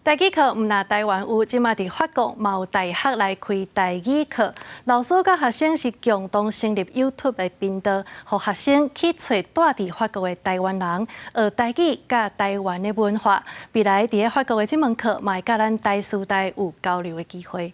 台语课毋但台湾有，即马伫法国嘛有大学来开台语课。老师甲学生是共同成立 YouTube 的频道，互学生去找住伫法国的台湾人，学台语甲台湾的文化。未来伫法国的即门课，嘛会甲咱台师大有交流的机会。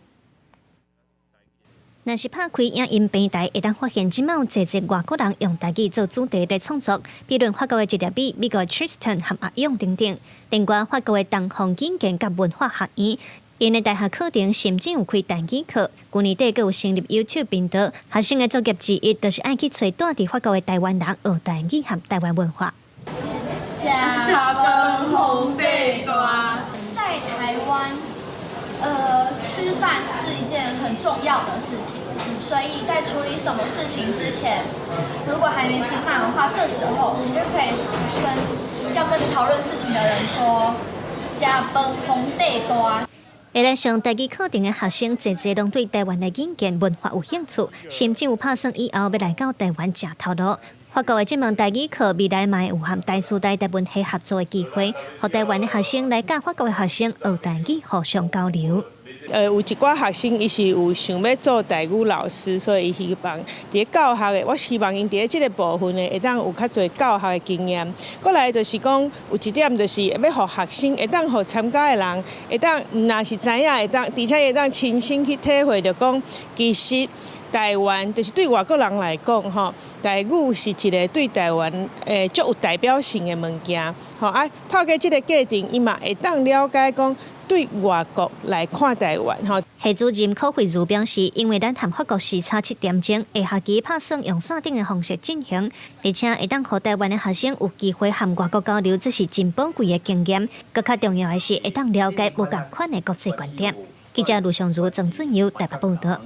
若是拍开影音平台，会当发现即卖有侪侪外国人用台语做主题来创作，比如法国的一粒米、美国 Tristan 和阿勇等等。另外，法国的东方语言甲文化学院，因的大学课程甚至有开台语课。去年底，阁有成立 YouTube 频道，学生的作业之一，就是爱去找住伫法国的台湾人学台语和台湾文化。加分红贝瓜，在台湾。 吃饭是一件很重要的事情，所以在处理什么事情之前，如果还没吃饭的话，这时候你就可以跟你讨论事情的人说“加分红地多”。会来上台语课程的学生，侪侪拢对台湾的语言文化有兴趣，甚至有打算以后要来到台湾食头路。法国的这门台语课，未来嘛有和台师大台文系合作的机会，和台湾的学生来教法国的学生学台语，互相交流。 有一寡学生伊是有想要做台语老师，所以伊希望伫教学的，我希望因伫即个部分呢，会当有较侪教学的经验。过来就是讲，有一点就是要互学生，会当互参加的人，会当毋若是知影，会当，而且会当亲身去体会着讲，其实。 台湾就是对外国人来讲，吼，台语是一个对台湾足有代表性的物件，吼啊，透过这个过程，伊嘛会当了解讲对外国来看台湾，吼。系主任柯慧如表示，因为咱和法国时差7点钟，下学期打算用线顶的方式进行，而且会当互台湾的学生有机会和外国交流，这是真宝贵的经验。更较重要的是，会当了解不同款的国际观点。记者卢尚如、郑俊尧台北报道。